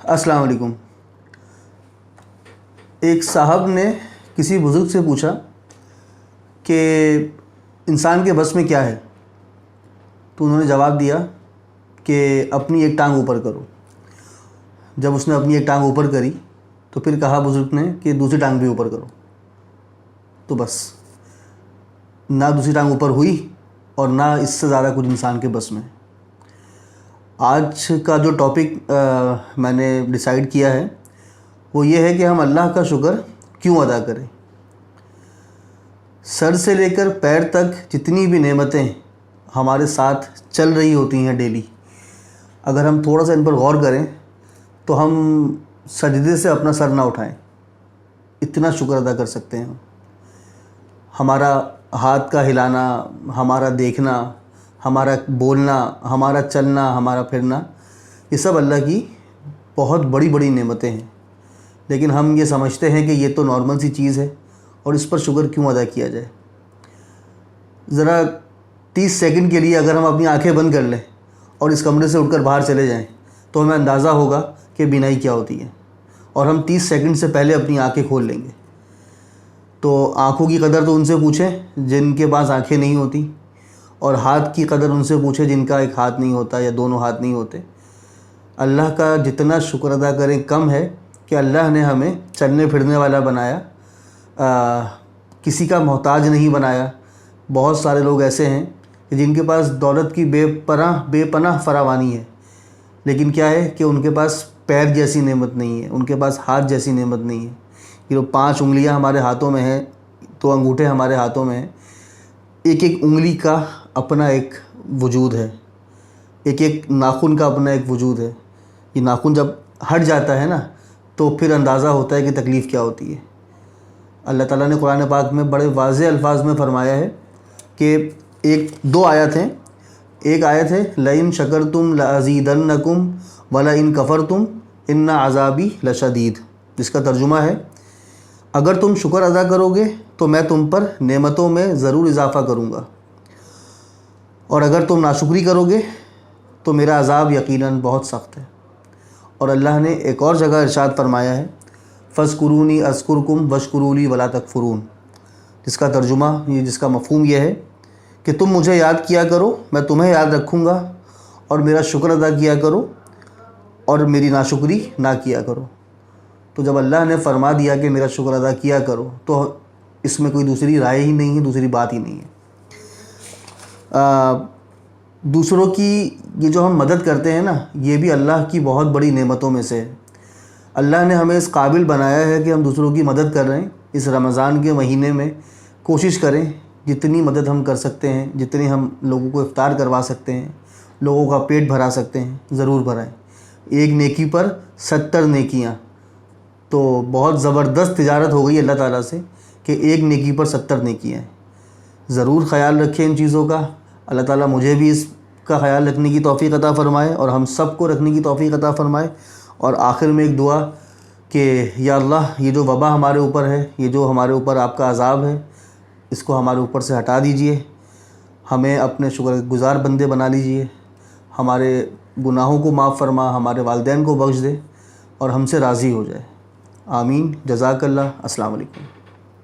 अस्सलाम वालेकुम। एक साहब ने किसी बुज़ुर्ग से पूछा कि इंसान के बस में क्या है, तो उन्होंने जवाब दिया कि अपनी एक टांग ऊपर करो। जब उसने अपनी एक टांग ऊपर करी तो फिर कहा बुज़ुर्ग ने कि दूसरी टांग भी ऊपर करो। तो बस ना दूसरी टांग ऊपर हुई और ना इससे ज़्यादा कुछ इंसान के बस में। आज का जो टॉपिक मैंने डिसाइड किया है वो ये है कि हम अल्लाह का शुक्र क्यों अदा करें। सर से लेकर पैर तक जितनी भी नेमतें हमारे साथ चल रही होती हैं डेली, अगर हम थोड़ा सा इन पर गौर करें तो हम सजदे से अपना सर ना उठाएं, इतना शुक्र अदा कर सकते हैं। हमारा हाथ का हिलाना, हमारा देखना, हमारा बोलना, हमारा चलना, हमारा फिरना, ये सब अल्लाह की बहुत बड़ी बड़ी नेमतें हैं। लेकिन हम ये समझते हैं कि ये तो नॉर्मल सी चीज़ है और इस पर शुक्र क्यों अदा किया जाए। ज़रा 30 सेकंड के लिए अगर हम अपनी आंखें बंद कर लें और इस कमरे से उठकर बाहर चले जाएं तो हमें अंदाज़ा होगा कि बीनाई क्या होती है, और हम 30 सेकंड से पहले अपनी आंखें खोल लेंगे। तो आँखों की कदर तो उनसे पूछें जिनके पास आंखें नहीं होती, और हाथ की कदर उनसे पूछे जिनका एक हाथ नहीं होता या दोनों हाथ नहीं होते। अल्लाह का जितना शुक्र अदा करें कम है कि अल्लाह ने हमें चलने फिरने वाला बनाया, किसी का मोहताज नहीं बनाया। बहुत सारे लोग ऐसे हैं कि जिनके पास दौलत की बेपनाह फरावानी है, लेकिन क्या है कि उनके पास पैर जैसी नेमत नहीं है, उनके पास हाथ जैसी नेमत नहीं है। ये जो 5 उंगलियां हमारे हाथों में हैं, 2 अंगूठे हमारे हाथों में हैं, एक एक उंगली का अपना एक वजूद है, एक एक नाखून का अपना एक वजूद है। ये नाखून जब हट जाता है ना तो फिर अंदाज़ा होता है कि तकलीफ़ क्या होती है। अल्लाह ताला ने कुरान पाक में बड़े वाज़ेह अल्फाज में फ़रमाया है कि 2 आयत हैं। एक आयत है लइन शकरतुम लअज़ीदन्नकुम वला इन कफ़रतुम इन्ना अज़ाबी लशदीद, जिसका तर्जुमा है अगर तुम शुक्र अदा करोगे तो मैं तुम पर नेमतों में ज़रूर इजाफ़ा करूँगा, और अगर तुम नाशुक्री करोगे तो मेरा अज़ाब यकीनन बहुत सख्त है। और अल्लाह ने एक और जगह इरशाद फरमाया है फ़ज़कुरूनी अज़कुरकुम वशकुरूली वला तकफ़ुरून, जिसका तर्जुमा जिसका मफ़हूम यह है कि तुम मुझे याद किया करो, मैं तुम्हें याद रखूँगा, और मेरा शुक्र अदा किया करो और मेरी नाशुक्री ना किया करो। तो जब अल्लाह ने फरमा दिया कि मेरा शुक्र अदा किया करो तो इसमें कोई दूसरी राय ही नहीं है, दूसरी बात ही नहीं है। दूसरों की ये जो हम मदद करते हैं ना, ये भी अल्लाह की बहुत बड़ी नेमतों में से है। अल्लाह ने हमें इस काबिल बनाया है कि हम दूसरों की मदद कर रहे हैं। इस रमज़ान के महीने में कोशिश करें जितनी मदद हम कर सकते हैं, जितनी हम लोगों को इफ्तार करवा सकते हैं, लोगों का पेट भरा सकते हैं, ज़रूर भराएं। एक नेकी पर 70 नेकियां, तो बहुत ज़बरदस्त तिजारत हो गई अल्लाह ताला से कि एक नेकी पर 70 नेकियां हैं। ज़रूर ख़याल रखें इन चीज़ों का। अल्लाह ताला मुझे भी इसका ख़याल रखने की तौफ़ीक़ अता फ़रमाए और हम सब को रखने की तौफ़ीक़ अता फ़रमाए। और आखिर में एक दुआ कि या अल्लाह, ये जो वबा हमारे ऊपर है, ये जो हमारे ऊपर आपका अज़ाब है, इसको हमारे ऊपर से हटा दीजिए। हमें अपने शुक्रगुज़ार बंदे बना लीजिए, हमारे गुनाहों को माफ़ फरमा, हमारे वालिदैन को बख्श दे और हमसे राज़ी हो जाए। आमीन। जज़ाकल्लाह। अस्सलाम वालेकुम।